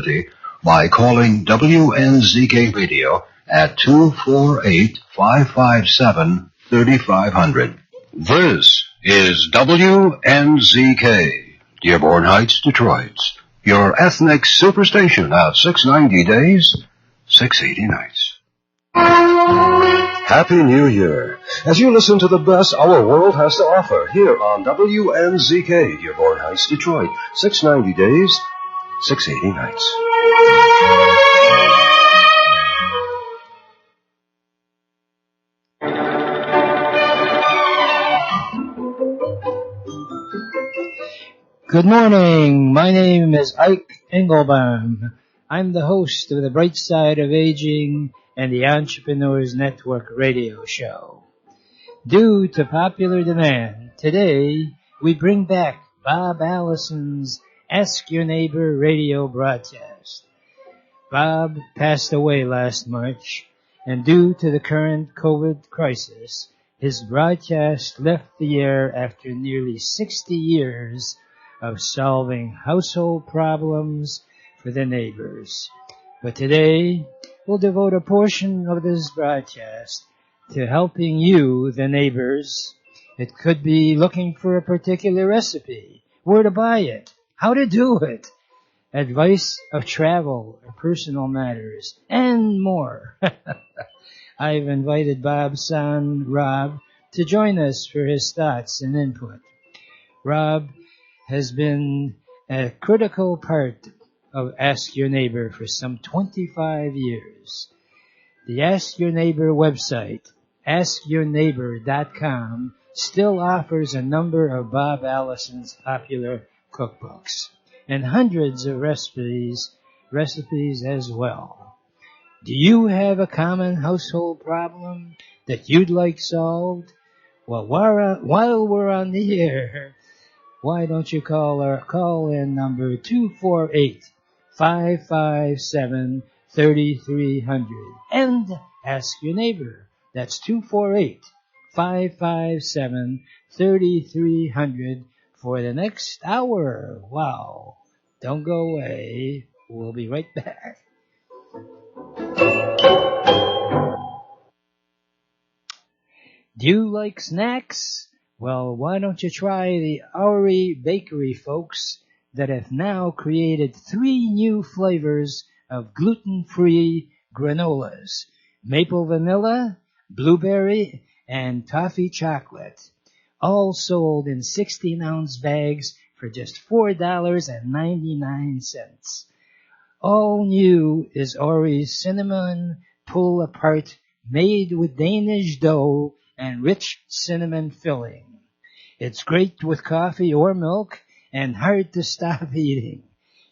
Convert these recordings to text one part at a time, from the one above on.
opportunity by calling WNZK Radio at 248-557-3500. This is WNZK, Dearborn Heights, Detroit. Your ethnic superstation at 690 days, 680 nights. Happy New Year, as you listen to the best our world has to offer here on WNZK, Dearborn Heights, Detroit. 690 days, 680 nights. Good morning. My name is Ike Engelbaum. I'm the host of The Bright Side of Aging and the Entrepreneurs Network radio show. Due to popular demand, today we bring back Bob Allison's Ask Your Neighbor radio broadcast. Bob passed away last March, and due to the current COVID crisis, his broadcast left the air after nearly 60 years of solving household problems for the neighbors. But today, we'll devote a portion of this broadcast to helping you, the neighbors. It could be looking for a particular recipe, where to buy it, how to do it, advice of travel or personal matters, and more. I've invited Bob's son, Rob, to join us for his thoughts and input. Rob has been a critical part of Ask Your Neighbor for some 25 years. The Ask Your Neighbor website, askyourneighbor.com, still offers a number of Bob Allison's popular cookbooks and hundreds of recipes as well. Do you have a common household problem that you'd like solved? Well, while we're on the air, why don't you call in number 248-557-3300 and ask your neighbor. That's 248-557-3300 for the next hour. Wow. Don't go away. We'll be right back. Do you like snacks? Well, why don't you try the Oury Bakery folks that have now created 3 new flavors of gluten-free granolas: maple vanilla, blueberry, and toffee chocolate, all sold in 16-ounce bags for just $4.99. All new is Oury's cinnamon pull-apart, made with Danish dough and rich cinnamon filling. It's great with coffee or milk and hard to stop eating.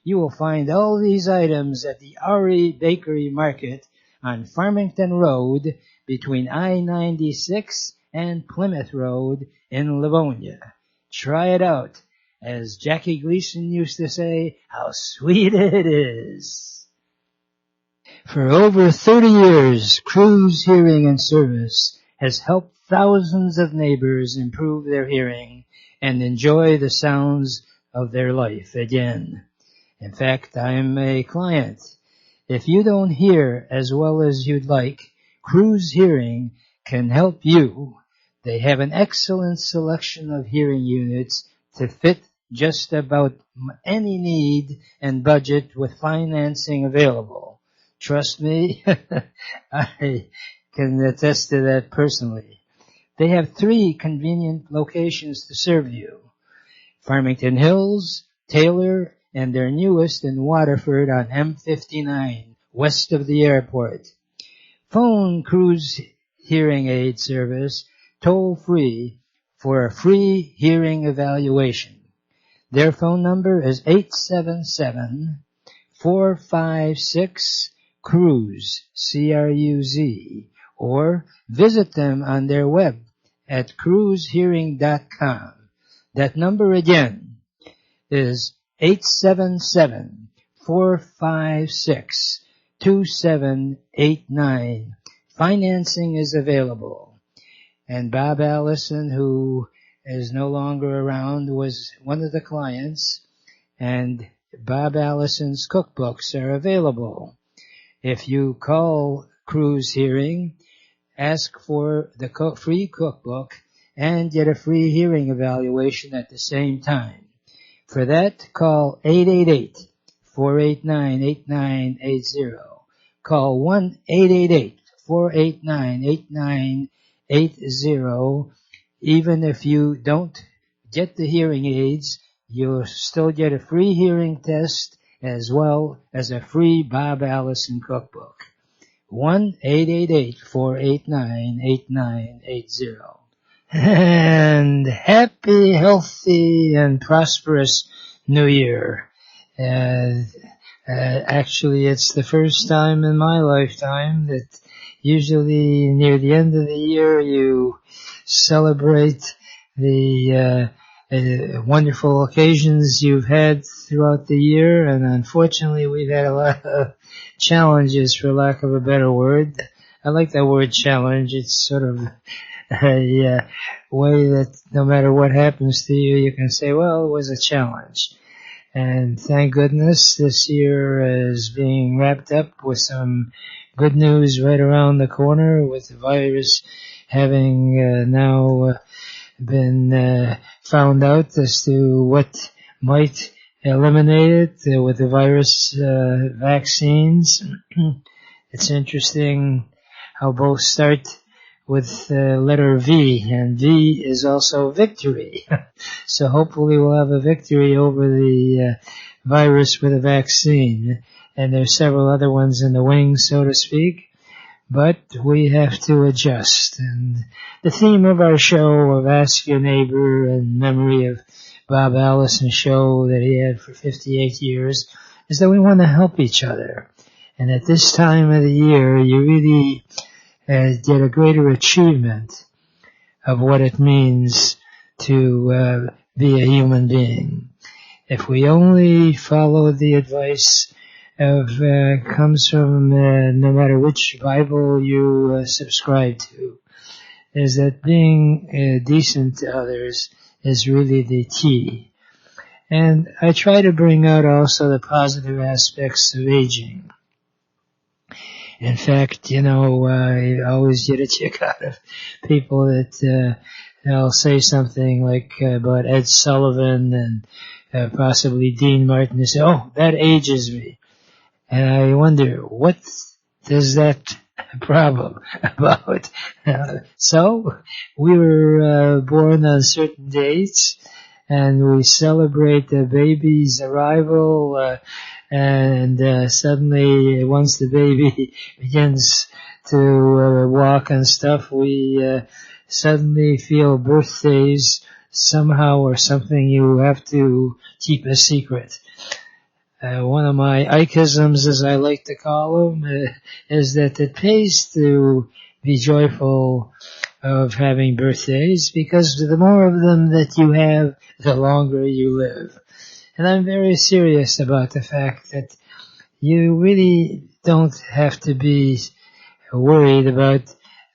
You will find all these items at the Oury Bakery Market on Farmington Road between I-96 and Plymouth Road in Livonia. Try it out. As Jackie Gleason used to say, how sweet it is. For over 30 years, Cruise Hearing and Service has helped thousands of neighbors improve their hearing and enjoy the sounds of their life again. In fact, I'm a client. If you don't hear as well as you'd like, Cruise Hearing can help you. They have an excellent selection of hearing units to fit just about any need and budget with financing available. Trust me, I can attest to that personally. They have 3 convenient locations to serve you: Farmington Hills, Taylor, and their newest in Waterford on M59, west of the airport. Phone Cruise Hearing Aid Service toll-free for a free hearing evaluation. Their phone number is 877-456-CRUISE, C-R-U-Z, or visit them on their web at cruisehearing.com. That number again is 877-456-2789. Financing is available. And Bob Allison, who is no longer around, was one of the clients, and Bob Allison's cookbooks are available. If you call Cruise Hearing, ask for the free cookbook and get a free hearing evaluation at the same time. For that, call 888-489-8980. Call 1-888-489-8980. Even if you don't get the hearing aids, you'll still get a free hearing test as well as a free Bob Allison cookbook. 1-888-489-8980. And happy, healthy, and prosperous New Year. Actually, it's the first time in my lifetime that usually near the end of the year you celebrate the wonderful occasions you've had throughout the year, and unfortunately we've had a lot of challenges, for lack of a better word. I like that word challenge. It's sort of a way that no matter what happens to you, you can say, well, it was a challenge. And thank goodness this year is being wrapped up with some good news right around the corner, with the virus having now been found out as to what might eliminate it with the virus vaccines. It's interesting how both start with the letter V, and V is also victory. So hopefully we'll have a victory over the virus with a vaccine. And there's several other ones in the wings, so to speak. But we have to adjust. And the theme of our show of Ask Your Neighbor in memory of Bob Allison's show that he had for 58 years is that we want to help each other. And at this time of the year, you really get a greater achievement of what it means to be a human being. If we only follow the advice of comes from no matter which Bible you subscribe to, is that being decent to others is really the key. And I try to bring out also the positive aspects of aging. In fact, I always get a kick out of people that I'll say something like about Ed Sullivan and possibly Dean Martin, and say, oh, that ages me. And I wonder, what does that problem about? So, we were born on certain dates, and we celebrate the baby's arrival, and suddenly, once the baby begins to walk and stuff, we suddenly feel birthdays somehow or something you have to keep a secret. One of my Ikeisms, as I like to call them, is that it pays to be joyful of having birthdays, because the more of them that you have, the longer you live. And I'm very serious about the fact that you really don't have to be worried about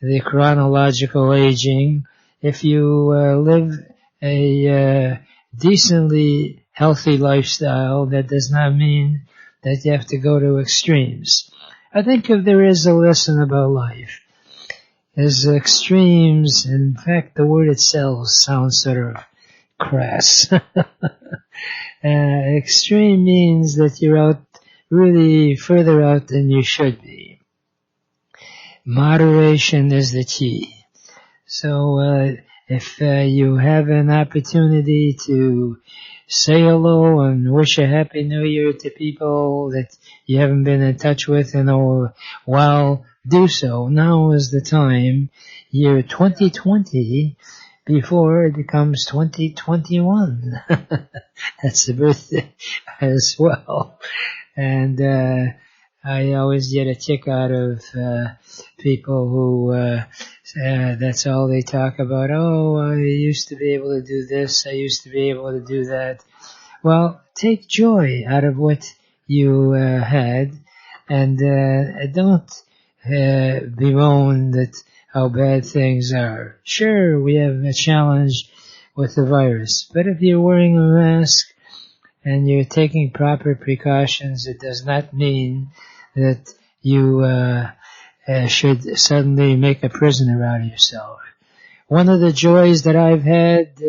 the chronological aging. If you live a decently healthy lifestyle, that does not mean that you have to go to extremes. I think if there is a lesson about life, is extremes. In fact, the word itself sounds sort of crass. Extreme means that you're out really further out than you should be. Moderation is the key. So if you have an opportunity to say hello and wish a happy new year to people that you haven't been in touch with in a while, do so. Now is the time, year 2020, before it becomes 2021. That's the birthday as well. And I always get a kick out of people who that's all they talk about. Oh, I used to be able to do this, I used to be able to do that. Well, take joy out of what you had, and don't bemoan that how bad things are. Sure, we have a challenge with the virus, but if you're wearing a mask and you're taking proper precautions, it does not mean that you should suddenly make a prisoner out of yourself. One of the joys that I've had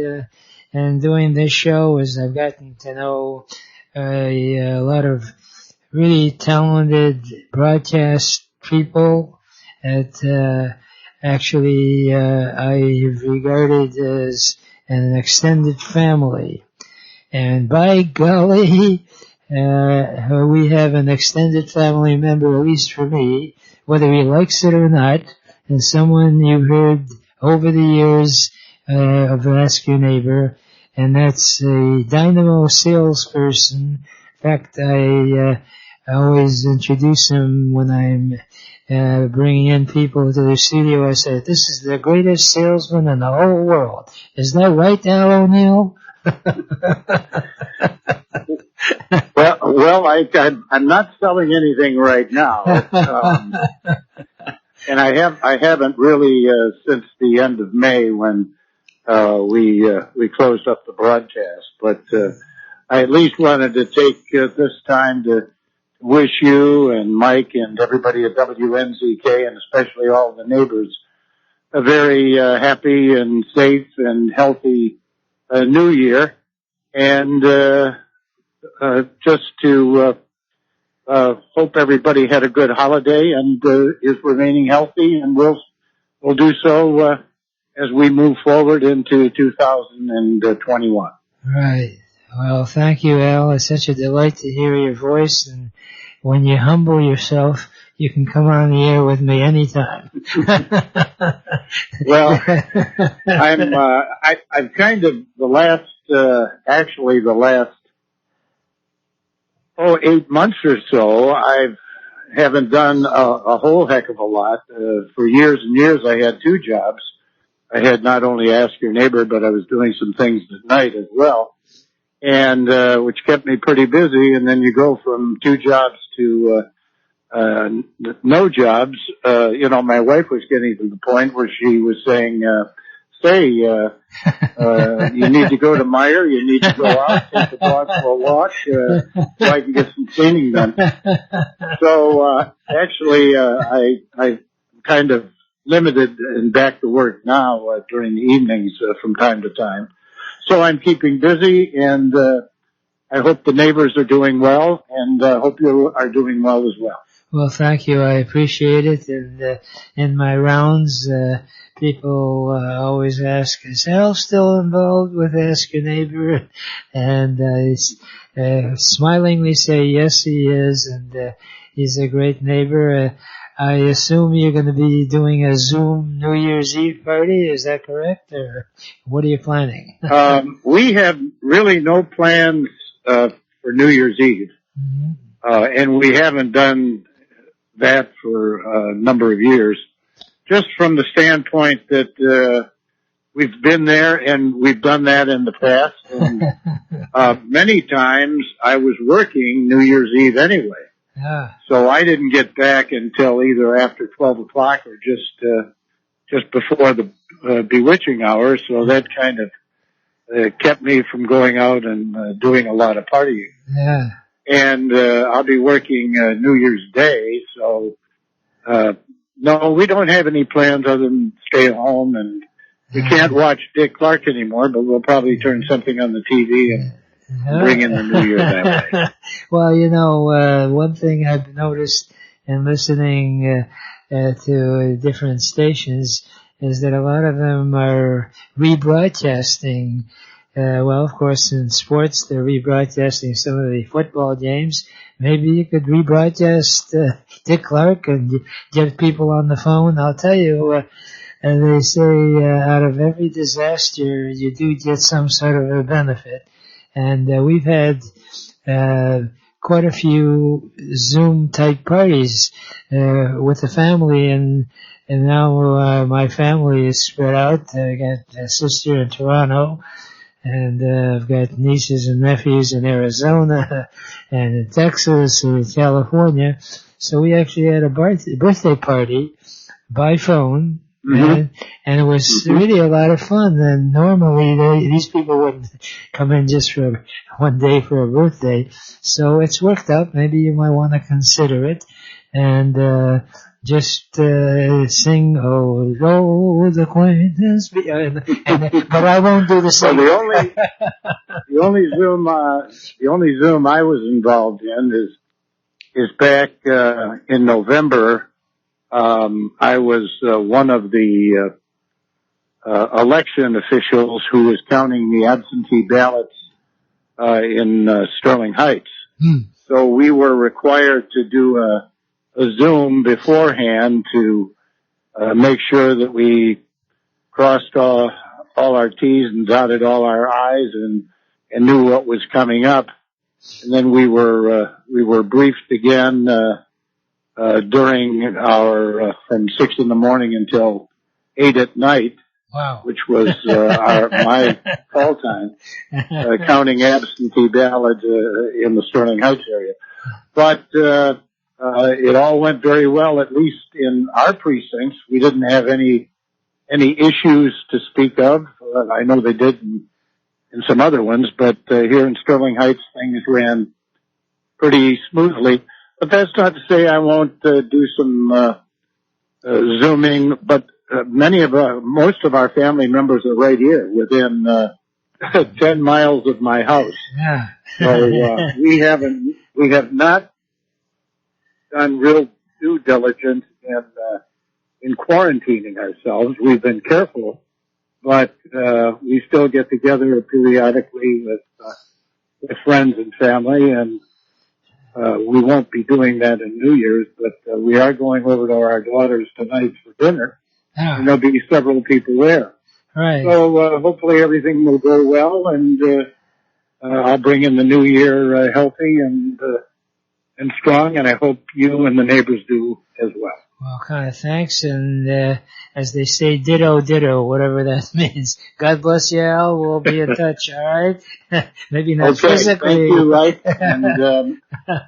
in doing this show is I've gotten to know a lot of really talented broadcast people that actually I've regarded as an extended family. And by golly, we have an extended family member, at least for me, whether he likes it or not, and someone you've heard over the years of Ask Your Neighbor, and that's a dynamo salesperson. In fact, I always introduce him when I'm bringing in people to the studio. I say, this is the greatest salesman in the whole world. Is that right, Al O'Neill? Well, I'm not selling anything right now, and I haven't really since the end of May when we closed up the broadcast. But I at least wanted to take this time to wish you and Mike and everybody at WNZK, and especially all the neighbors, a very happy and safe and healthy New Year, and just to hope everybody had a good holiday and is remaining healthy, and will do so as we move forward into 2021. Right. Well, thank you, Al. It's such a delight to hear your voice, and when you humble yourself, you can come on the air with me anytime. Well, I'm kind of the last 8 months or so, I haven't done a whole heck of a lot. For years and years, I had 2 jobs. I had not only Ask Your Neighbor, but I was doing some things at night as well, and which kept me pretty busy. And then you go from 2 jobs to no jobs. My wife was getting to the point where she was saying, you need to go to Meijer, you need to go out, take the dog for a walk, so I can get some cleaning done. So, actually, I kind of limited and back to work now, during the evenings, from time to time. So I'm keeping busy, and, I hope the neighbors are doing well, and, hope you are doing well as well. Well, thank you. I appreciate it. And in my rounds, people always ask, is Al still involved with Ask Your Neighbor? And I smilingly say, yes, he is, and he's a great neighbor. I assume you're going to be doing a Zoom New Year's Eve party. Is that correct? Or what are you planning? We have really no plans for New Year's Eve. Mm-hmm. And we haven't done that for a number of years, just from the standpoint that we've been there and we've done that in the past. And many times I was working New Year's Eve anyway. Yeah. So I didn't get back until either after 12 o'clock or just before the bewitching hour. So that kind of kept me from going out and doing a lot of partying. Yeah. And I'll be working New Year's Day, so no, we don't have any plans other than stay home, and we can't watch Dick Clark anymore, but we'll probably turn something on the TV and bring in the New Year that way. Well, one thing I've noticed in listening to different stations is that a lot of them are rebroadcasting. Well, of course, in sports, they're rebroadcasting some of the football games. Maybe you could rebroadcast Dick Clark and get people on the phone. I'll tell you, they say out of every disaster, you do get some sort of a benefit. And we've had quite a few Zoom-type parties with the family, and now my family is spread out. I got a sister in Toronto, and I've got nieces and nephews in Arizona and in Texas and in California. So we actually had a birthday party by phone And it was really a lot of fun. And normally these people wouldn't come in just for one day for a birthday. So it's worked out. Maybe you might want to consider it. And just sing "Oh, old acquaintance," but I won't do the same. Well, the only Zoom I was involved in is back in November. I was one of the election officials who was counting the absentee ballots in Sterling Heights. So we were required to do a Zoom beforehand to make sure that we crossed all our T's and dotted all our I's and knew what was coming up. And then we were briefed again during our from 6 in the morning until 8 at night. Wow. Which was my call time, counting absentee ballots in the Sterling Heights area. But it all went very well, at least in our precincts. We didn't have any issues to speak of. I know they did in some other ones, but here in Sterling Heights, things ran pretty smoothly. But that's not to say I won't do some Zooming, but most of our family members are right here within 10 miles of my house. Yeah. So we have not done real due diligence in quarantining ourselves. We've been careful, but we still get together periodically with friends and family, and we won't be doing that in New Year's, but we are going over to our daughter's tonight for dinner. Yeah. And there'll be several people there. Right. So hopefully everything will go well, and I'll bring in the new year healthy and strong, and I hope you and the neighbors do as well. Well, kind of thanks, and as they say, ditto, ditto, whatever that means. God bless you, Al. We'll be in touch, all right? Maybe not physically. Thank you, Ike, and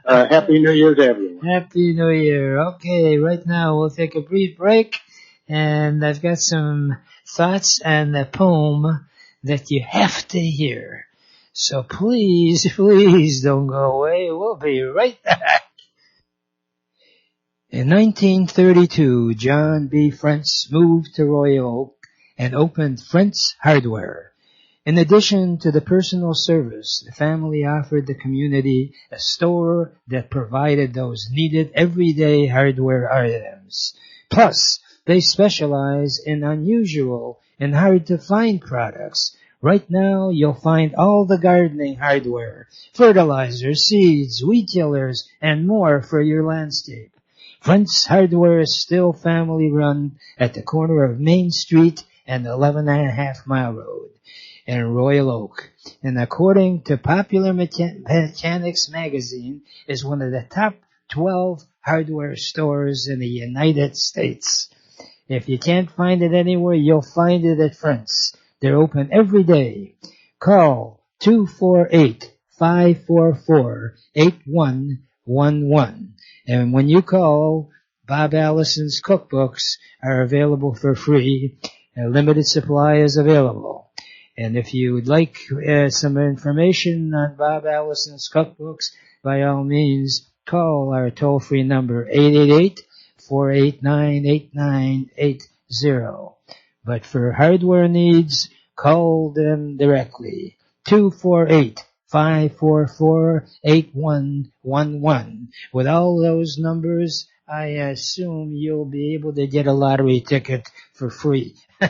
Happy New Year to everyone. Happy New Year. Okay, right now we'll take a brief break, and I've got some thoughts and a poem that you have to hear. So please, please don't go away. We'll be right back. In 1932, John B. Frentz moved to Royal Oak and opened Frentz Hardware. In addition to the personal service, the family offered the community a store that provided those needed everyday hardware items. Plus, they specialize in unusual and hard-to-find products. Right now, you'll find all the gardening hardware, fertilizer, seeds, weed killers, and more for your landscape. Frentz Hardware is still family-run at the corner of Main Street and 11.5-mile road in Royal Oak. And according to Popular Mechanics magazine, is one of the top 12 hardware stores in the United States. If you can't find it anywhere, you'll find it at Frentz. They're open every day. Call 248-544-8111. And when you call, Bob Allison's cookbooks are available for free. A limited supply is available. And if you would like some information on Bob Allison's cookbooks, by all means, call our toll-free number, 888-489-8980. But for hardware needs, call them directly, 248-544-8111. With all those numbers, I assume you'll be able to get a lottery ticket for free, or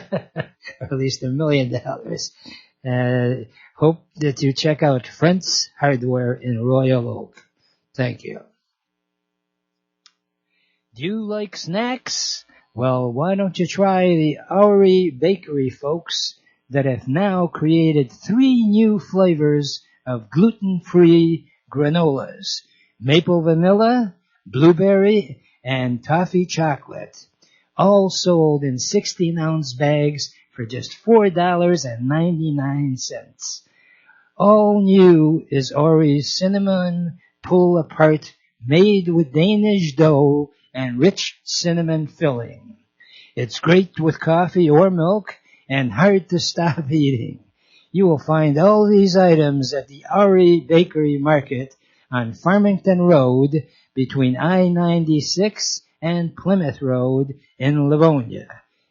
at least $1 million. Hope that you check out Frentz Hardware in Royal Oak. Thank you. Do you like snacks? Well, why don't you try the Oury Bakery folks that have now created 3 new flavors of gluten-free granolas: maple vanilla, blueberry, and toffee chocolate, all sold in 16-ounce bags for just $4.99. All new is Oury's cinnamon pull-apart, made with Danish dough and rich cinnamon filling. It's great with coffee or milk and hard to stop eating. You will find all these items at the Ari Bakery Market on Farmington Road between I-96 and Plymouth Road in Livonia.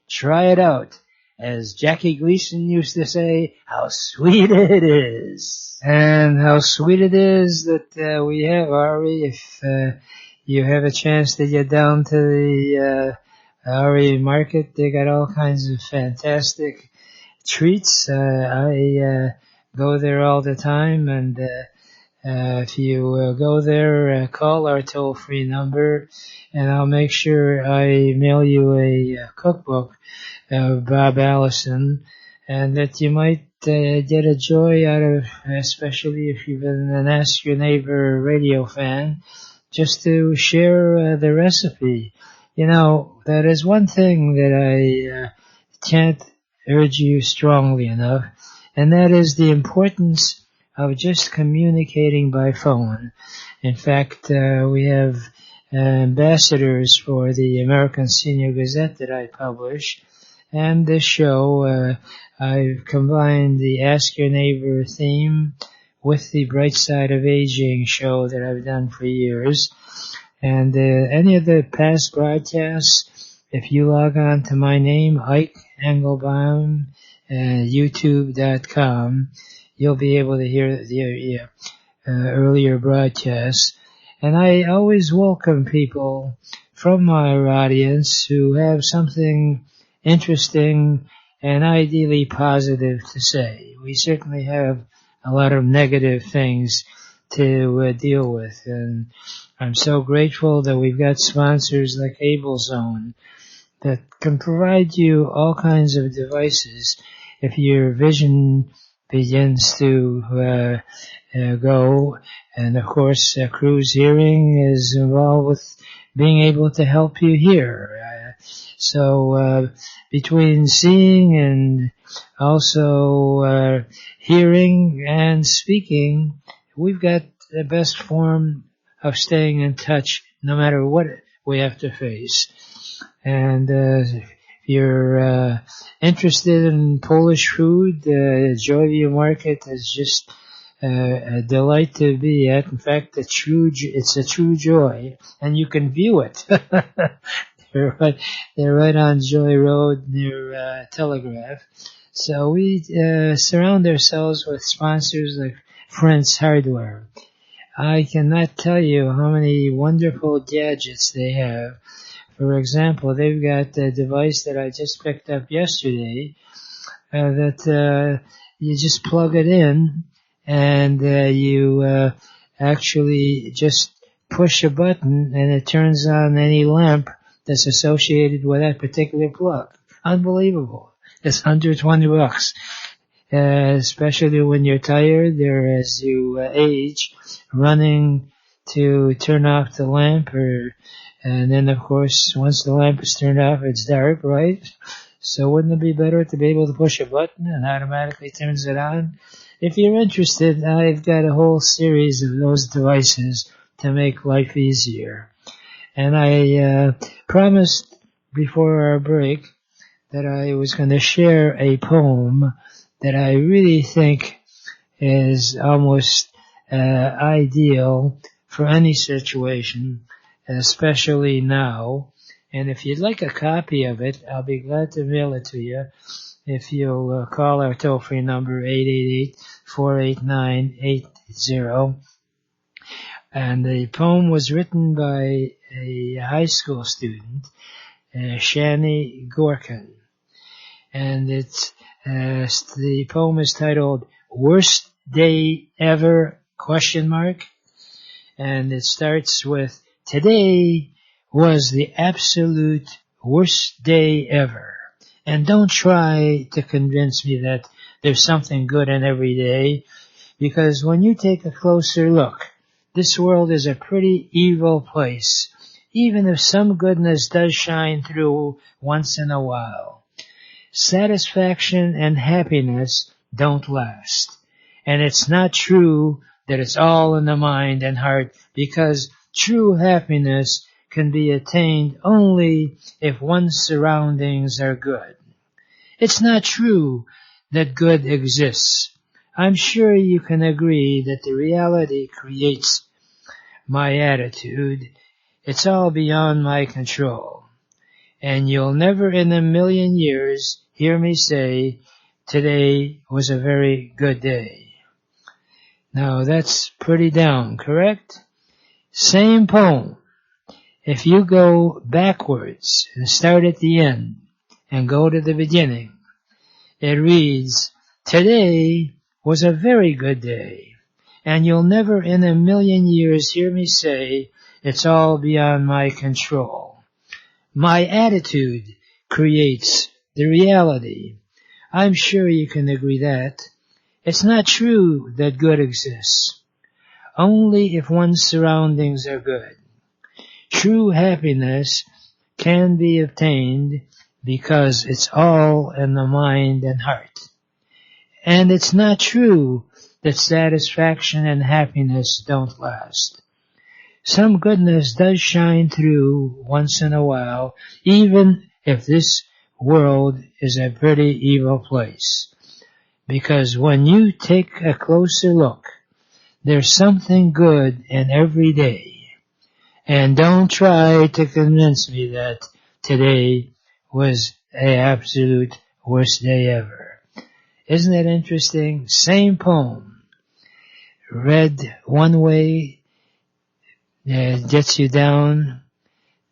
Try it out. As Jackie Gleason used to say, how sweet it is. And how sweet it is that we have, Ari, if you have a chance to get down to the Ari Market, they got all kinds of fantastic treats. I go there all the time, and if you go there, call our toll-free number, and I'll make sure I mail you a cookbook of Bob Allison, and that you might get a joy out of, especially if you've been an Ask Your Neighbor radio fan, just to share the recipe. You know, that is one thing that I can't urge you strongly enough, and that is the importance of just communicating by phone. In fact, we have ambassadors for the American Senior Gazette that I publish, and this show, I've combined the Ask Your Neighbor theme with the Bright Side of Aging show that I've done for years. And any of the past broadcasts, if you log on to my name, Ike Engelbaum, YouTube.com, you'll be able to hear the earlier broadcasts. And I always welcome people from my audience who have something interesting and ideally positive to say. We certainly have a lot of negative things to deal with, and I'm so grateful that we've got sponsors like AbleZone that can provide you all kinds of devices if your vision begins to go. And of course, Cruise Hearing is involved with being able to help you hear. So between seeing and also hearing and speaking, we've got the best form of staying in touch no matter what we have to face. And if you're interested in Polish food, Joyview Market is just a delight to be at. In fact, it's a true joy, and you can view it. They're right on Joy Road near Telegraph. So we surround ourselves with sponsors like Friends Hardware. I cannot tell you how many wonderful gadgets they have. For example, they've got a device that I just picked up yesterday that you just plug it in, and you actually just push a button and it turns on any lamp that's associated with that particular plug. Unbelievable. It's under $20. Especially when you're tired or as you age, running to turn off the lamp, and then of course once the lamp is turned off it's dark, right? So wouldn't it be better to be able to push a button and automatically turns it on? If you're interested, I've got a whole series of those devices to make life easier. And I promised before our break that I was going to share a poem that I really think is almost ideal for any situation, especially now. And if you'd like a copy of it, I'll be glad to mail it to you if you'll call our toll-free number 888-489-80. And the poem was written by a high school student, Shani Gorkin. And it's the poem is titled Worst Day Ever? ? And it starts with, today was the absolute worst day ever. And don't try to convince me that there's something good in every day, because when you take a closer look, this world is a pretty evil place, even if some goodness does shine through once in a while. Satisfaction and happiness don't last. And it's not true that it's all in the mind and heart, because true happiness can be attained only if one's surroundings are good. It's not true that good exists. I'm sure you can agree that the reality creates my attitude. It's all beyond my control. And you'll never in a million years hear me say, today was a very good day. Now that's pretty down, correct? Same poem. If you go backwards and start at the end and go to the beginning, it reads, today was a very good day. And you'll never in a million years hear me say, it's all beyond my control. My attitude creates the reality. I'm sure you can agree that. It's not true that good exists. Only if one's surroundings are good. True happiness can be obtained because it's all in the mind and heart. And it's not true that satisfaction and happiness don't last. Some goodness does shine through once in a while, even if this world is a pretty evil place. Because when you take a closer look, there's something good in every day. And don't try to convince me that today was the absolute worst day ever. Isn't it interesting? Same poem. Read one way gets you down,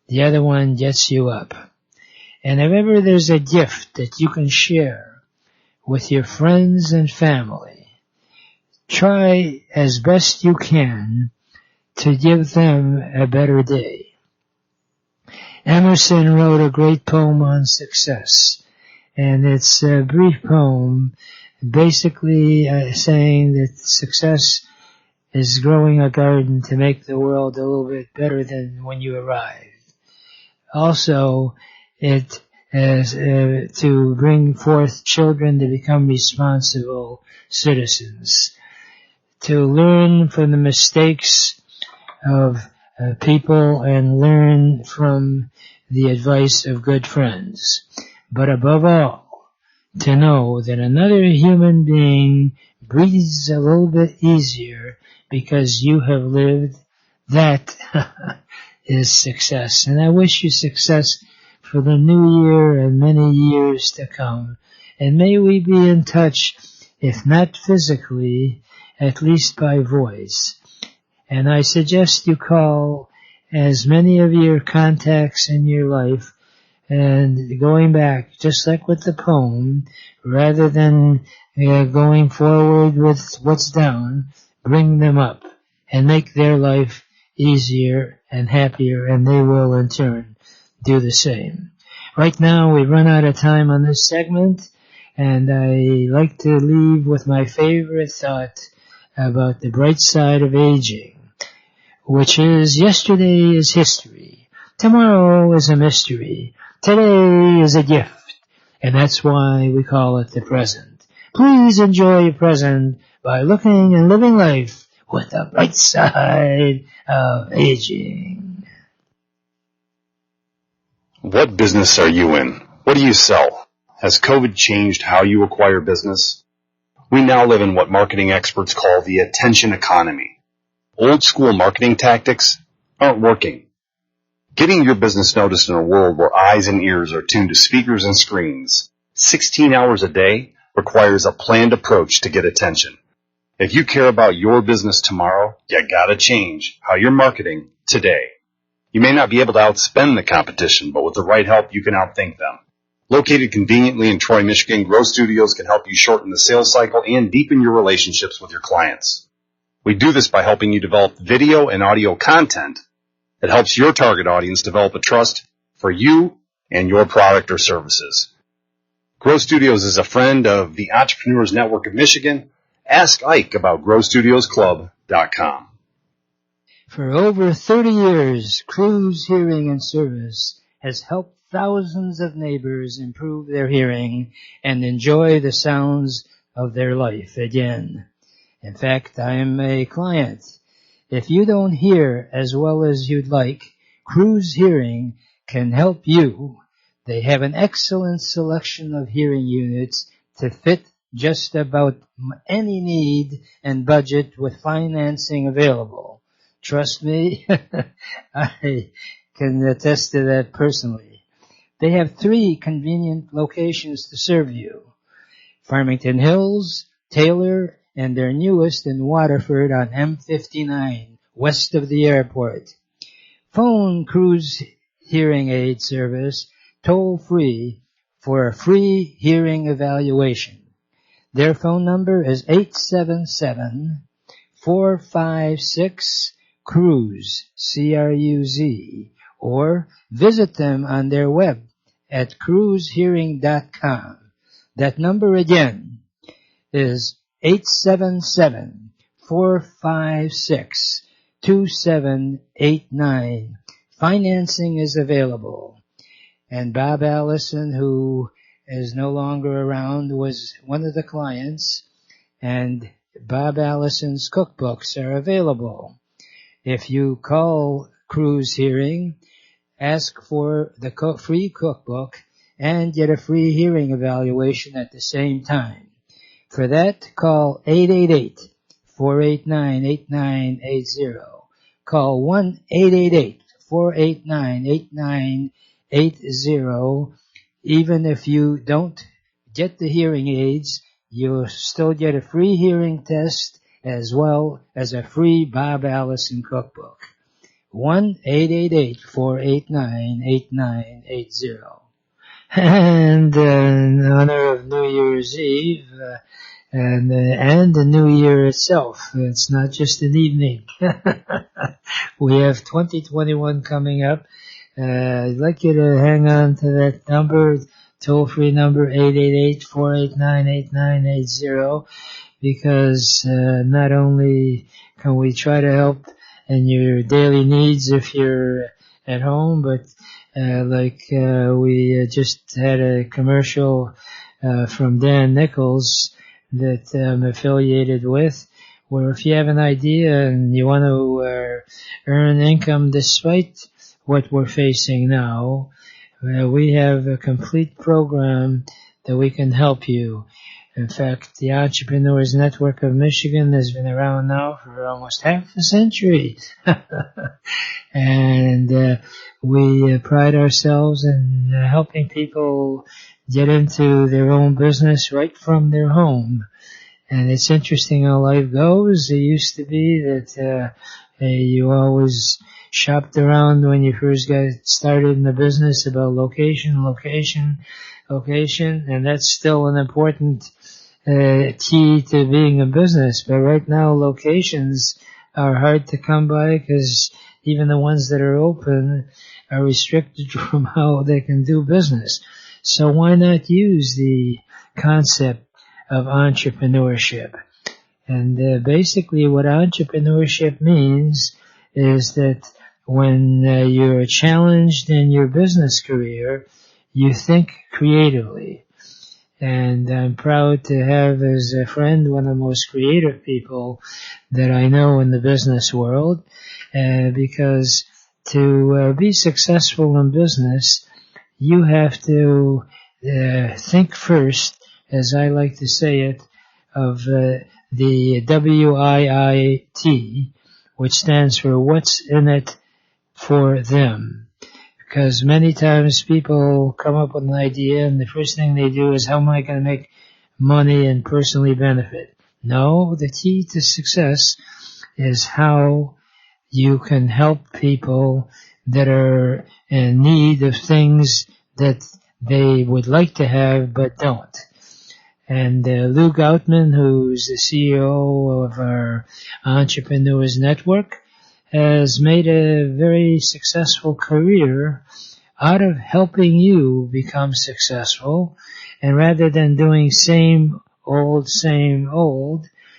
the other one gets you up. And if ever there's a gift that you can share with your friends and family, try as best you can to give them a better day. Emerson wrote a great poem on success, and it's a brief poem basically saying that success is growing a garden to make the world a little bit better than when you arrived. Also, it is to bring forth children to become responsible citizens, to learn from the mistakes of people and learn from the advice of good friends. But above all, to know that another human being breathes a little bit easier because you have lived, that is success. And I wish you success for the new year and many years to come. And may we be in touch, if not physically, at least by voice. And I suggest you call as many of your contacts in your life, and going back, just like with the poem, rather than going forward with what's down, bring them up and make their life easier and happier, and they will in turn do the same. Right now we've run out of time on this segment, and I like to leave with my favorite thought about the bright side of aging, which is yesterday is history, tomorrow is a mystery, today is a gift, and that's why we call it the present. Please enjoy your present by looking and living life with the bright side of aging. What business are you in? What do you sell? Has COVID changed how you acquire business? We now live in what marketing experts call the attention economy. Old school marketing tactics aren't working. Getting your business noticed in a world where eyes and ears are tuned to speakers and screens 16 hours a day requires a planned approach to get attention. If you care about your business tomorrow, you gotta change how you're marketing today. You may not be able to outspend the competition, but with the right help, you can outthink them. Located conveniently in Troy, Michigan, Grow Studios can help you shorten the sales cycle and deepen your relationships with your clients. We do this by helping you develop video and audio content that helps your target audience develop a trust for you and your product or services. Grow Studios is a friend of the Entrepreneurs Network of Michigan. Ask Ike about GrowStudiosClub.com. For over 30 years, Cruise Hearing and Service has helped thousands of neighbors improve their hearing and enjoy the sounds of their life again. In fact, I am a client. If you don't hear as well as you'd like, Cruise Hearing can help you. They have an excellent selection of hearing units to fit just about any need and budget with financing available. Trust me, I can attest to that personally. They have 3 convenient locations to serve you: Farmington Hills, Taylor, and their newest in Waterford on M59, west of the airport. Phone Cruise Hearing Aid Service toll-free for a free hearing evaluation. Their phone number is 877-456-CRUISE, C-R-U-Z, or visit them on their web at cruisehearing.com. That number again is 877-456-2789. Financing is available. And Bob Allison, who is no longer around, was one of the clients, and Bob Allison's cookbooks are available. If you call Cruise Hearing, ask for the free cookbook and get a free hearing evaluation at the same time. For that, call 888-489-8980. Call 1-888-489-8980. Even if you don't get the hearing aids, you'll still get a free hearing test as well as a free Bob Allison cookbook. 1-888-489-8980. And in honor of New Year's Eve and the New Year itself, it's not just an evening. We have 2021 coming up. I'd like you to hang on to that number, toll-free number 888-489-8980, because not only can we try to help in your daily needs if you're at home, but we just had a commercial from Dan Nichols that I'm affiliated with, where if you have an idea and you want to earn income despite what we're facing now, we have a complete program that we can help you. In fact, the Entrepreneurs Network of Michigan has been around now for almost half a century. And we pride ourselves in helping people get into their own business right from their home. And it's interesting how life goes. It used to be that you always shopped around when you first got started in the business about location, and that's still an important key to being a business. But right now, locations are hard to come by because even the ones that are open are restricted from how they can do business. So why not use the concept of entrepreneurship? And basically what entrepreneurship means is that when you're challenged in your business career, you think creatively. And I'm proud to have as a friend one of the most creative people that I know in the business world, because to be successful in business, you have to think first, as I like to say it, of the WIIT, which stands for what's in it for them. Because many times people come up with an idea and the first thing they do is, how am I going to make money and personally benefit? No, the key to success is how you can help people that are in need of things that they would like to have but don't. And Lou Goutman, who's the CEO of our Entrepreneurs Network, has made a very successful career out of helping you become successful. And rather than doing same old,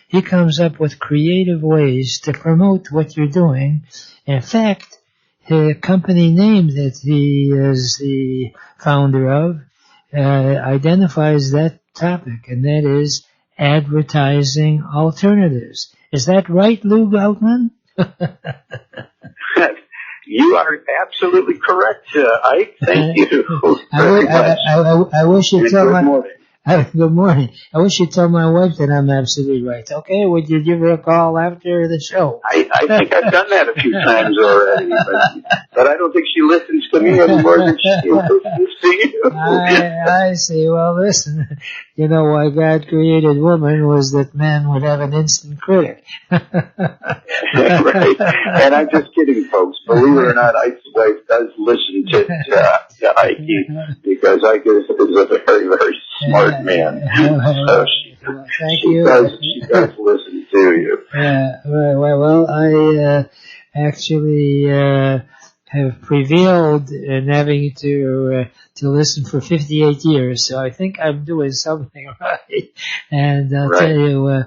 he comes up with creative ways to promote what you're doing. In fact, the company name that he is the founder of identifies that topic, and that is advertising alternatives. Is that right, Lou Goutman? You are absolutely correct, Ike. Thank you very much. I wish you told Good morning. Good morning. I wish you told my wife that I'm absolutely right. Okay, would you give her a call after the show? I think I've done that a few times already, but I don't think she listens to me any more than she listens to you. I see. Well, listen, you know why God created woman was that man would have an instant critic. Right. And I'm just kidding, folks. Believe it or not, Ike's wife does listen to Ike because Ike is a very, very smart man. So she does listen to you. Well, I actually have prevailed in having to listen for 58 years, so I think I'm doing something right. And I'll tell you,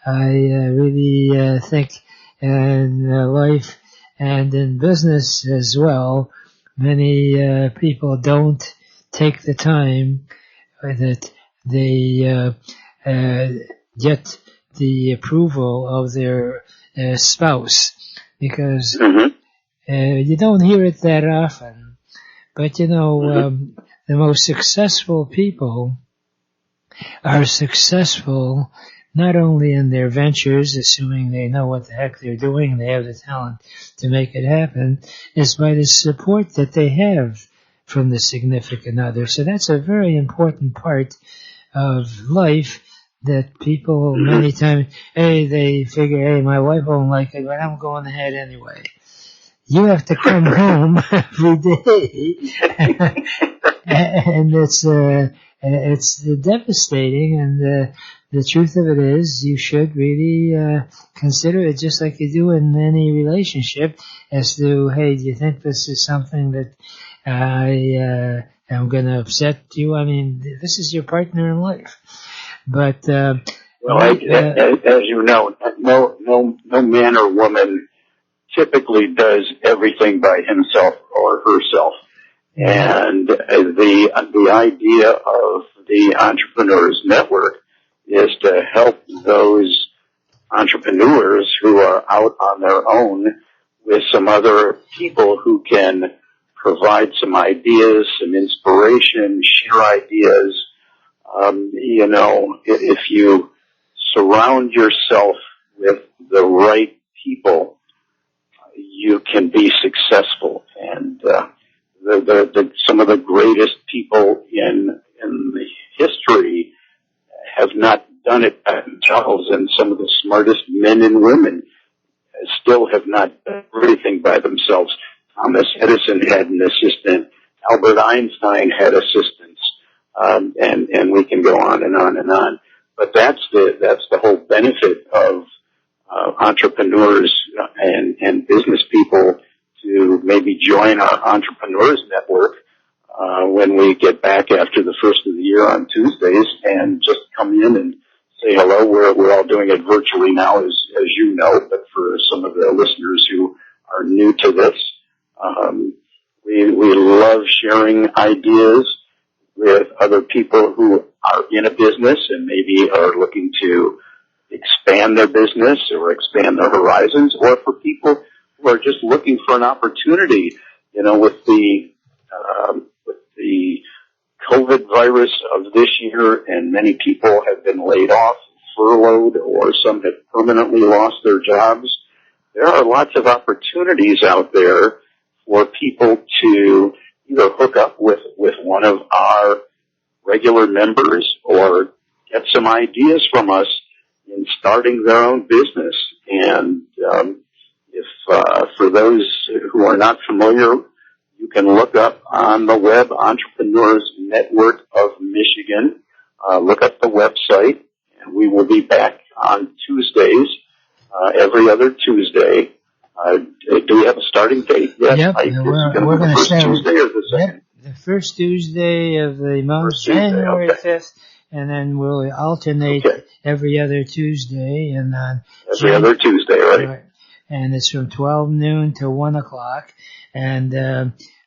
I really think in life and in business as well, many people don't take the time that they get the approval of their spouse, because you don't hear it that often. But you know, the most successful people are successful not only in their ventures, assuming they know what the heck they're doing, they have the talent to make it happen, is by the support that they have from the significant other. So that's a very important part of life that people many times, they figure, my wife won't like it, but I'm going ahead anyway. You have to come home every day, and it's devastating. And the truth of it is, you should really consider it just like you do in any relationship, as to, hey, do you think this is something that I am going to upset you? I mean, this is your partner in life. But as you know, no man or woman typically does everything by himself or herself. And the idea of the Entrepreneurs Network is to help those entrepreneurs who are out on their own with some other people who can provide some ideas, some inspiration, share ideas. You know, if you surround yourself with the right people, you can be successful. And some of the greatest people in the history have not done it by themselves, and some of the smartest men and women still have not done everything by themselves. Thomas Edison had an assistant. Albert Einstein had assistants. And we can go on and on and on. But that's the whole benefit of entrepreneurs and business people to maybe join our Entrepreneurs Network when we get back after the first of the year on Tuesdays, and just come in and say hello. We're all doing it virtually now, as you know, but for some of the listeners who are new to this, we love sharing ideas with other people who are in a business and maybe are looking to expand their business or expand their horizons, or for people who are just looking for an opportunity. You know, with the COVID virus of this year, and many people have been laid off, furloughed, or some have permanently lost their jobs. There are lots of opportunities out there for people to either hook up with one of our regular members or get some ideas from us in starting their own business. And if for those who are not familiar, you can look up on the web Entrepreneurs Network of Michigan. Look up the website, and we will be back on Tuesdays, every other Tuesday. Do we have a starting date yet? Yep, we're going to start Tuesday or the second? The first Tuesday of the month, January 5th, and then we'll alternate every other Tuesday. And every other Tuesday, right? And it's from 12 noon to 1 o'clock. And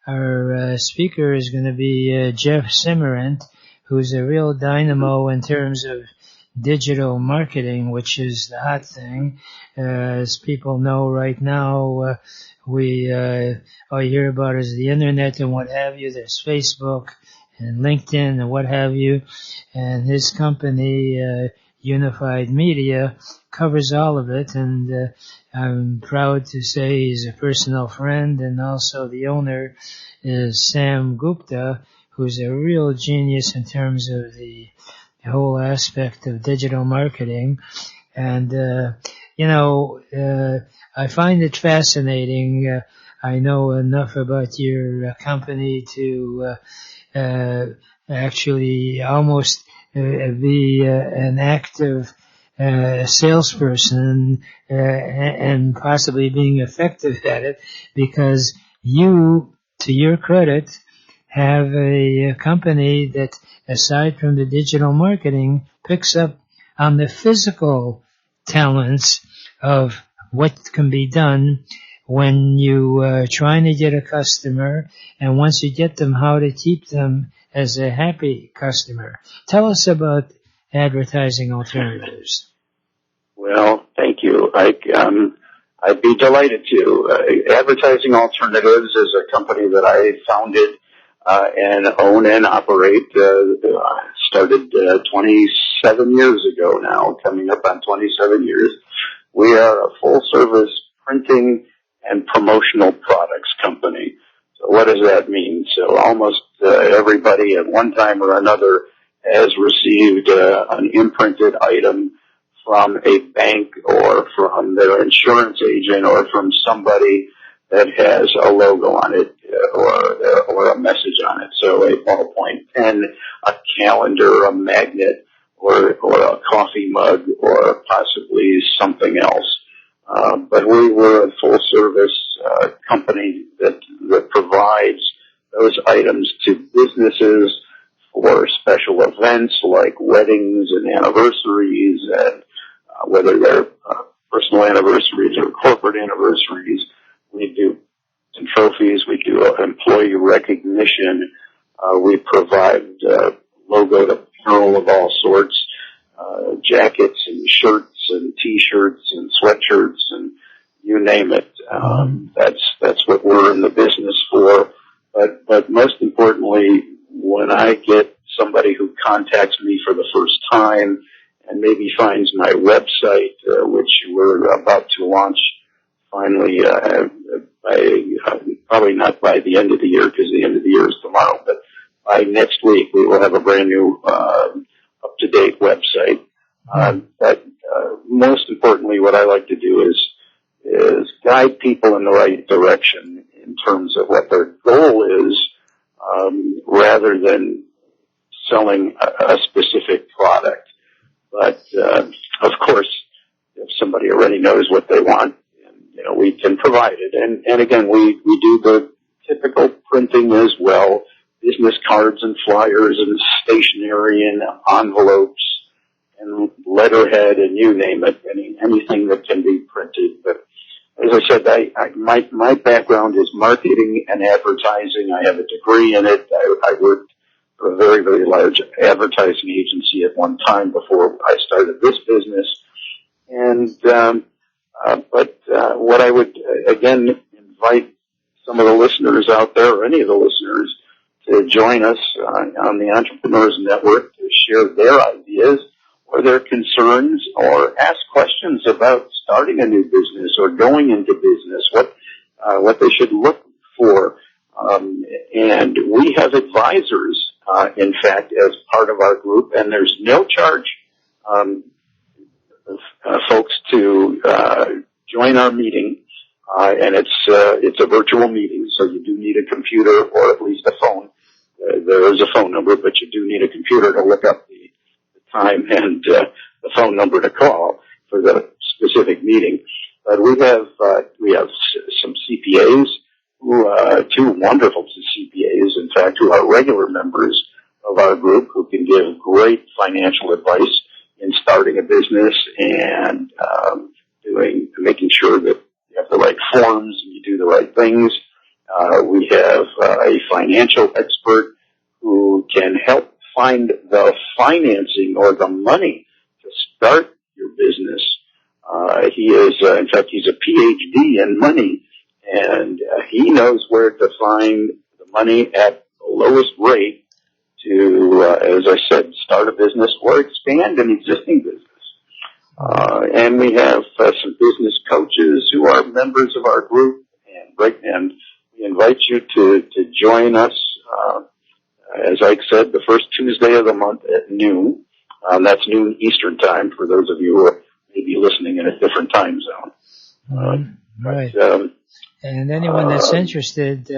our speaker is going to be Jeff Simmerant, who's a real dynamo in terms of digital marketing, which is the hot thing. As people know right now, all you hear about is the internet and what have you. There's Facebook and LinkedIn and what have you. And his company, Unified Media, covers all of it. And I'm proud to say he's a personal friend, and also the owner is Sam Gupta, who's a real genius in terms of the whole aspect of digital marketing. And, I find it fascinating. I know enough about your company to actually almost be an active salesperson and possibly being effective at it, because you, to your credit, have a company that, aside from the digital marketing, picks up on the physical talents of what can be done when you are trying to get a customer, and once you get them, how to keep them as a happy customer. Tell us about advertising alternatives. Well, thank you. I'd be delighted to. Advertising Alternatives is a company that I founded and own and operate. Started 27 years ago now, coming up on 27 years. We are a full-service printing and promotional products company. So what does that mean? So almost everybody at one time or another has received an imprinted item from a bank or from their insurance agent or from somebody that has a logo on it or a message on it. So a ballpoint pen, a calendar, a magnet, or a coffee mug, or possibly something else. But we were a full service company that provides those items to businesses for special events like weddings and anniversaries, and whether they're personal anniversaries or corporate anniversaries. We do some trophies. We do employee recognition. We provide logoed apparel of all sorts, jackets and shirts and T-shirts and sweatshirts and you name it. That's what we're in the business for. But most importantly, when I get somebody who contacts me for the first time and maybe finds my website, which we're about to launch finally, probably not by the end of the year, because the end of the year is tomorrow, but by next week we will have a brand new, up-to-date website. But most importantly, what I like to do is guide people in the right direction in terms of what their goal is, rather than selling a specific product. But of course, if somebody already knows what they want, we can provide it. And again, we do the typical printing as well, business cards and flyers and stationery and envelopes and letterhead and you name it, anything that can be printed. But as I said, my background is marketing and advertising. I have a degree in it. I worked for a very, very large advertising agency at one time before I started this business. And but what I would again invite some of the listeners out there, or any of the listeners, to join us on the Entrepreneurs Network to share their ideas or their concerns, or ask questions about starting a new business or going into business, what they should look for. And we have advisors, in fact, as part of our group, and there's no charge, folks to join our meeting, and it's a virtual meeting, so you do need a computer or at least a phone. There is a phone number, but you do need a computer to look up the time and the phone number to call for the specific meeting. But we have some CPAs, two wonderful CPAs, in fact, who are regular members of our group, who can give great financial advice in starting a business and making sure that you have the right forms and you do the right things. We have a financial expert who can help find the financing or the money to start your business. He is, in fact, he's a PhD in money, and he knows where to find the money at the lowest rate to, as I said, start a business or expand an existing business. And we have some business coaches who are members of our group, and we invite you to join us, as Ike said, the first Tuesday of the month at noon. That's noon Eastern time for those of you who are maybe listening in a different time zone. Right. And anyone that's interested,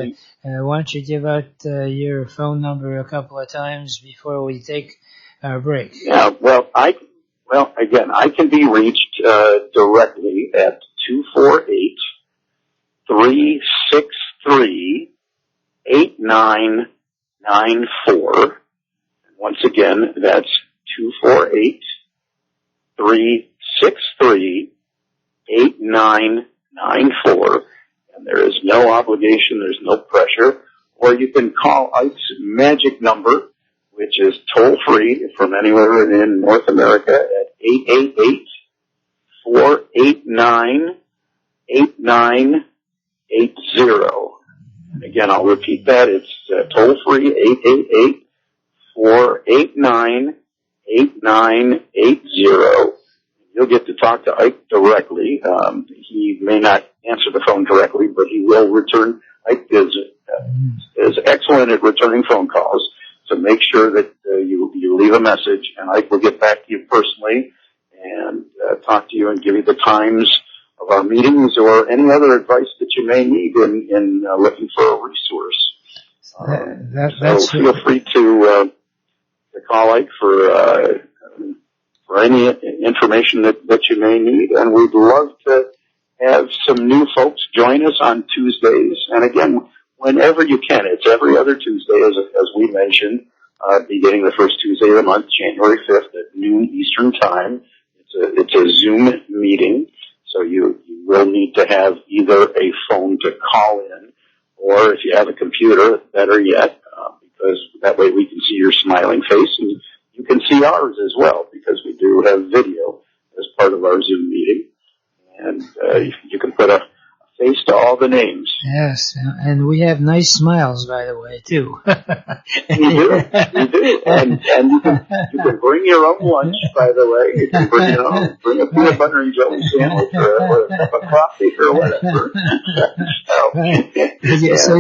why don't you give out your phone number a couple of times before we take our break? Yeah, well, I can be reached directly at 248-363-8994. Once again, that's 248-363-8994. And there is no obligation, there's no pressure. Or you can call Ike's magic number, which is toll-free from anywhere in North America at 888-489-8980. Again, I'll repeat that. It's toll-free, 888-489-8980. You'll get to talk to Ike directly. He may not answer the phone directly, but he will return. Ike is excellent at returning phone calls. So make sure that you leave a message, and Ike will get back to you personally and talk to you and give you the times of our meetings or any other advice that you may need in looking for a resource. So feel free to call Ike for any information that you may need, and we'd love to have some new folks join us on Tuesdays. And again, whenever you can. It's every other Tuesday, as we mentioned, beginning the first Tuesday of the month, January 5th at noon Eastern time. It's a Zoom meeting, so you will need to have either a phone to call in, or if you have a computer, better yet, because that way we can see your smiling face, and you can see ours as well, because we do have video as part of our Zoom meeting, and you can put a face to all the names. Yes, and we have nice smiles, by the way, too. You do, and you can bring your own lunch, by the way. You can bring a peanut butter and jelly sandwich or a cup of coffee or whatever. So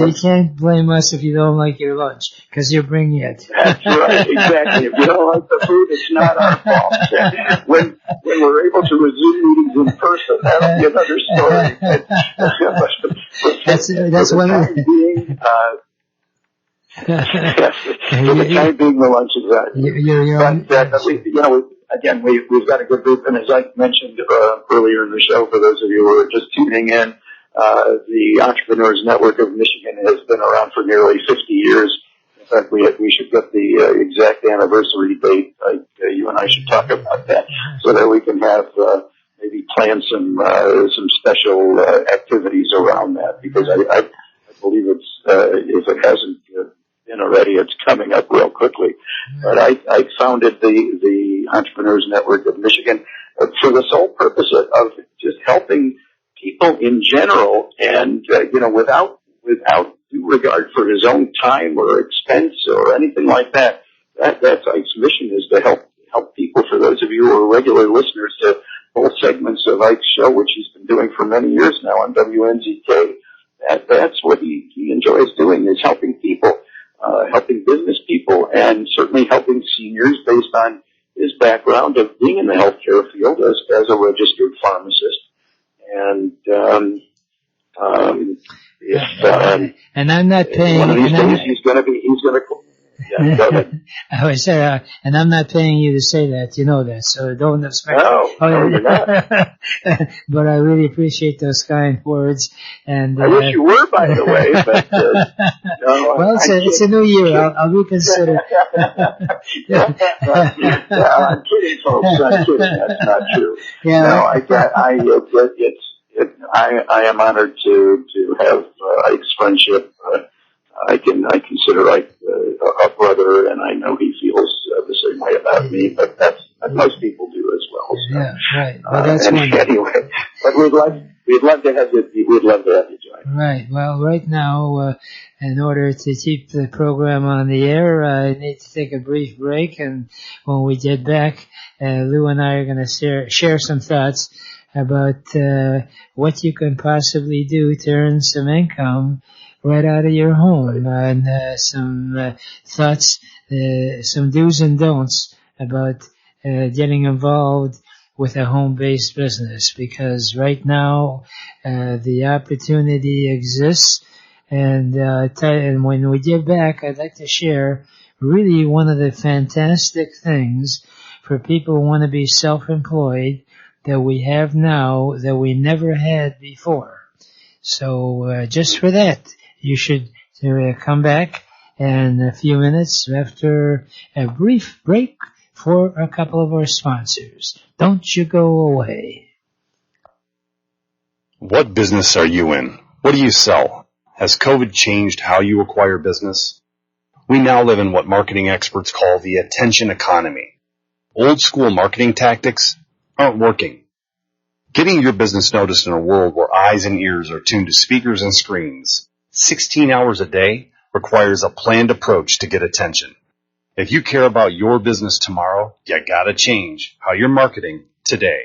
you can't blame us if you don't like your lunch, because you're bringing it. That's right, exactly. If you don't like the food, it's not our fault. When we're able to resume meetings in person, that'll be another story. That's one of the for the time being, the lunch is out. Again, we've got a good group, and as I mentioned earlier in the show, for those of you who are just tuning in, the Entrepreneurs Network of Michigan has been around for nearly 50 years. In fact, we should get the exact anniversary date. You and I should talk about that so that we can have maybe plan some special activities around that, because I believe it's if it hasn't been already, it's coming up real quickly. But I founded the Entrepreneurs Network of Michigan for the sole purpose of just helping people in general, and without due regard for his own time or expense or anything like that. That's Ike's mission, is to help people. For those of you who are regular listeners to both segments of Ike's show, which he's been doing for many years now on WNZK, that's what he enjoys doing, is helping people, helping business people, and certainly helping seniors based on his background of being in the healthcare field as a registered pharmacist. And and I'm not paying. One of these days he's going to. Yeah, go ahead. I said, and I'm not paying you to say that. You know that, so don't expect. No, you're not. But I really appreciate those kind words. And I wish you were, by the way. But well, it's a new year. I'll reconsider. I'm kidding, folks. I'm kidding. That's not true. Yeah. No, I am honored to have Ike's friendship. I consider Ike a brother, and I know he feels the same way about me. But most Right. Well, that's wonderful. Anyway, but we'd love to have you join. Right. Well, right now, in order to keep the program on the air, I need to take a brief break, and when we get back, Lou and I are going to share some thoughts about what you can possibly do to earn some income right out of your home, and some thoughts, some do's and don'ts about getting involved with a home-based business, because right now the opportunity exists, and when we get back, I'd like to share really one of the fantastic things for people who want to be self-employed that we have now that we never had before. So just for that, you should come back in a few minutes after a brief break for a couple of our sponsors. Don't you go away. What business are you in? What do you sell? Has COVID changed how you acquire business? We now live in what marketing experts call the attention economy. Old school marketing tactics aren't working. Getting your business noticed in a world where eyes and ears are tuned to speakers and screens 16 hours a day requires a planned approach to get attention. If you care about your business tomorrow, you gotta change how you're marketing today.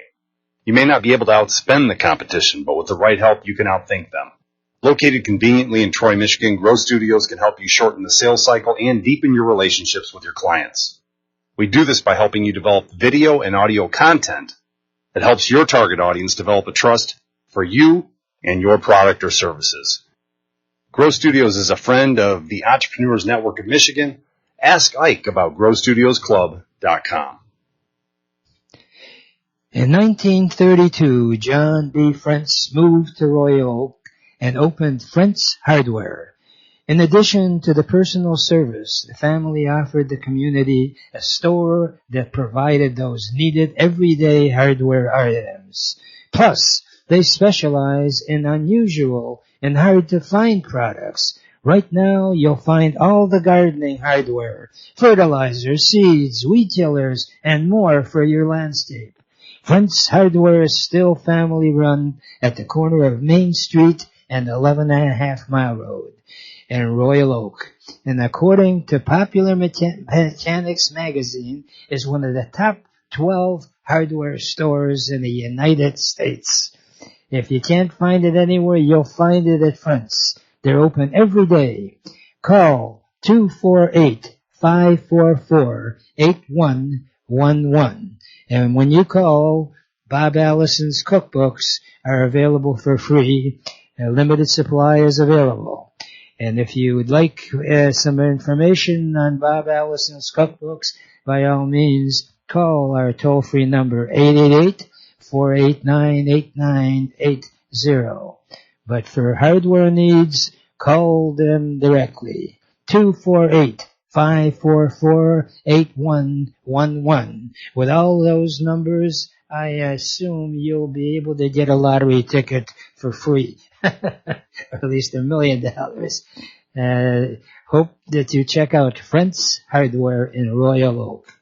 You may not be able to outspend the competition, but with the right help, you can outthink them. Located conveniently in Troy, Michigan, Grow Studios can help you shorten the sales cycle and deepen your relationships with your clients. We do this by helping you develop video and audio content that helps your target audience develop a trust for you and your product or services. Grow Studios is a friend of the Entrepreneurs Network of Michigan. Ask Ike about GrowStudiosClub.com. In 1932, John B. Frentz moved to Royal Oak and opened Frentz Hardware. In addition to the personal service, the family offered the community a store that provided those needed everyday hardware items. Plus, they specialize in unusual and hard-to-find products. Right now, you'll find all the gardening hardware, fertilizer, seeds, weed killers, and more for your landscape. Frentz Hardware is still family-run at the corner of Main Street and 11.5 Mile Road in Royal Oak. And according to Popular Mechanics magazine, is one of the top 12 hardware stores in the United States. If you can't find it anywhere, you'll find it at Frentz. They're open every day. Call 248-544-8111. And when you call, Bob Allison's cookbooks are available for free. A limited supply is available. And if you would like some information on Bob Allison's cookbooks, by all means, call our toll-free number, 888-489-8980. But for hardware needs, call them directly. 248-544-8111. With all those numbers, I assume you'll be able to get a lottery ticket for free. Or at least $1 million. Hope that you check out Frentz Hardware in Royal Oak.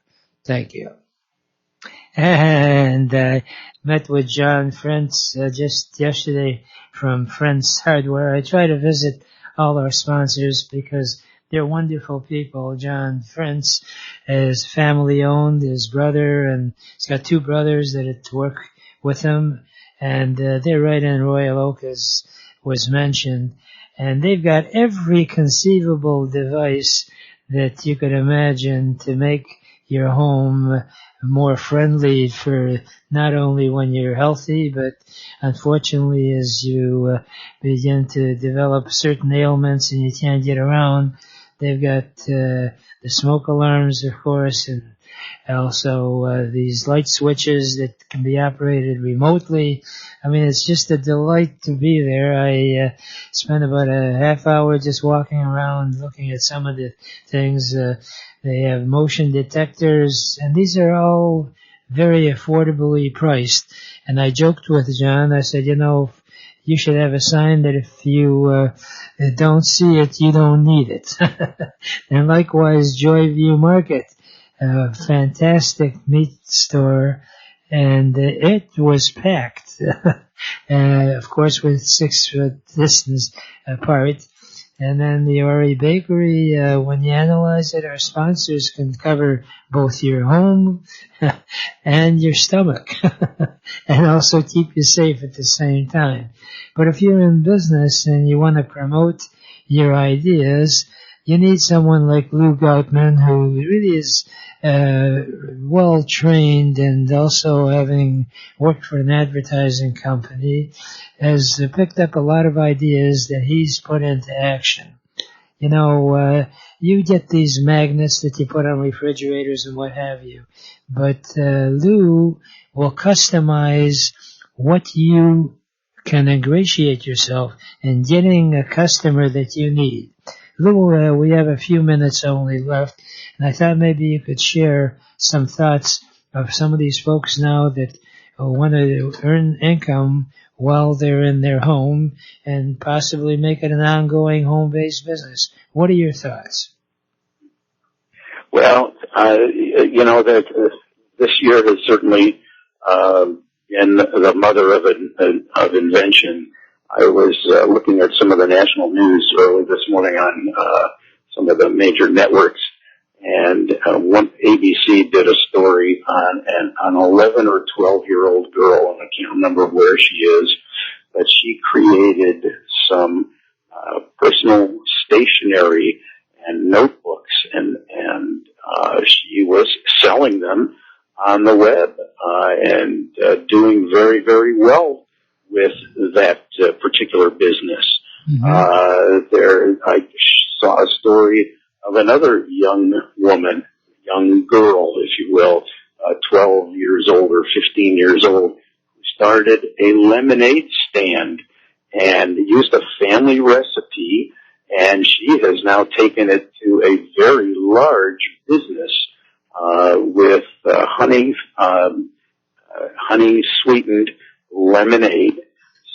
Thank you. And met with John Frentz just yesterday from Frentz Hardware. I try to visit all our sponsors because they're wonderful people. John Frentz is family owned. His brother, and he's got 2 brothers that work with him, and they're right in Royal Oak, as was mentioned. And they've got every conceivable device that you could imagine to make your home more friendly for not only when you're healthy, but unfortunately as you begin to develop certain ailments and you can't get around. They've got the smoke alarms, of course, and also these light switches that can be operated remotely. I mean, it's just a delight to be there. I spent about a half hour just walking around looking at some of the things. They have motion detectors, and these are all very affordably priced. And I joked with John. I said, you should have a sign that if you don't see it, you don't need it. And likewise, Joyview Market, a fantastic meat store, and it was packed, of course with 6 foot distance apart. And then the Ori Bakery, when you analyze it, our sponsors can cover both your home and your stomach and also keep you safe at the same time. But if you're in business and you want to promote your ideas, you need someone like Lou Goutman, who really is well trained, and also having worked for an advertising company, has picked up a lot of ideas that he's put into action. You know, you get these magnets that you put on refrigerators and what have you, but Lou will customize what you can ingratiate yourself in getting a customer that you need. Lou, we have a few minutes only left, and I thought maybe you could share some thoughts of some of these folks now that want to earn income while they're in their home and possibly make it an ongoing home-based business. What are your thoughts? Well, that this year has certainly been the mother of invention. I was looking at some of the national news early this morning on some of the major networks, and one ABC did a story on an 11 or 12-year-old girl, and I can't remember where she is, but she created some personal stationery and notebooks, and she was selling them on the web and doing very, very well with that particular business. Mm-hmm. I saw a story of another young woman, young girl, if you will, 12 years old or 15 years old, who started a lemonade stand and used a family recipe, and she has now taken it to a very large business with honey sweetened lemonade.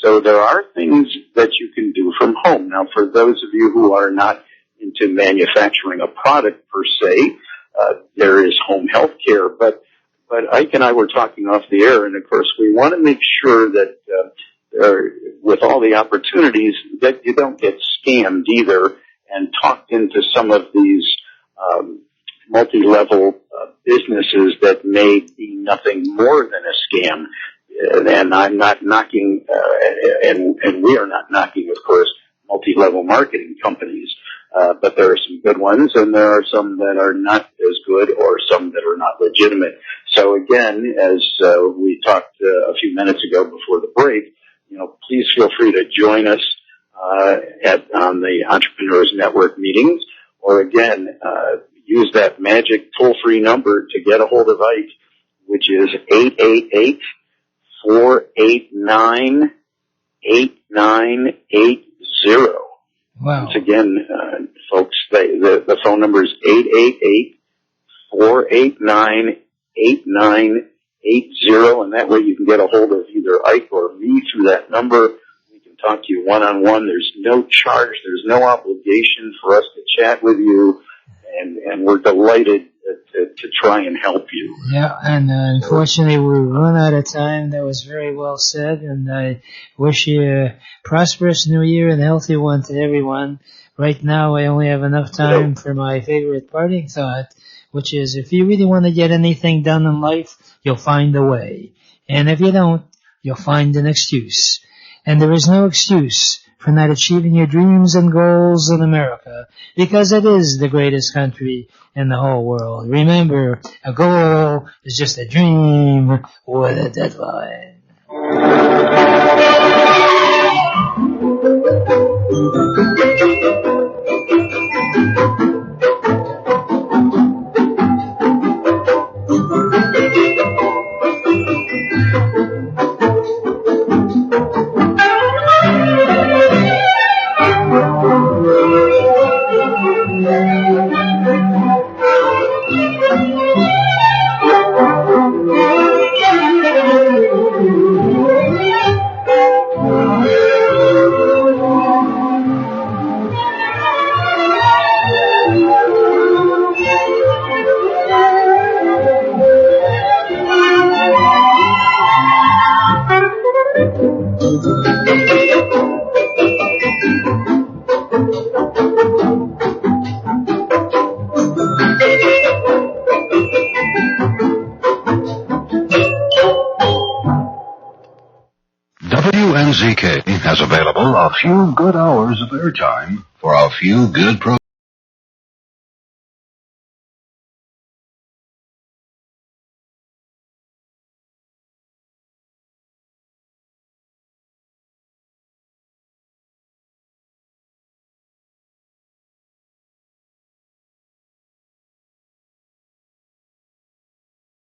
So there are things that you can do from home. Now, for those of you who are not into manufacturing a product per se, there is home health care. But Ike and I were talking off the air, and of course we want to make sure that with all the opportunities that you don't get scammed either and talked into some of these multi-level businesses that may be nothing more than a scam. And I'm not knocking, and we are not knocking, of course, multi-level marketing companies. But there are some good ones, and there are some that are not as good, or some that are not legitimate. So again, as we talked a few minutes ago before the break, please feel free to join us on the Entrepreneurs Network meetings, or again, use that magic toll-free number to get a hold of Ike, which is 888-489-8980. Wow. Once again, folks, the phone number is 888-489-8980, and that way you can get a hold of either Ike or me through that number. We can talk to you one-on-one. There's no charge. There's no obligation for us to chat with you, and we're delighted to try and help you. Yeah, and unfortunately we run out of time. That was very well said, and I wish you a prosperous new year and a healthy one to everyone. Right now I only have enough time for my favorite parting thought, which is if you really want to get anything done in life, you'll find a way. And if you don't, you'll find an excuse. And there is no excuse for not achieving your dreams and goals in America, because it is the greatest country in the whole world. Remember, a goal is just a dream with a deadline. WNZK has available a few good hours of airtime for a few good programs.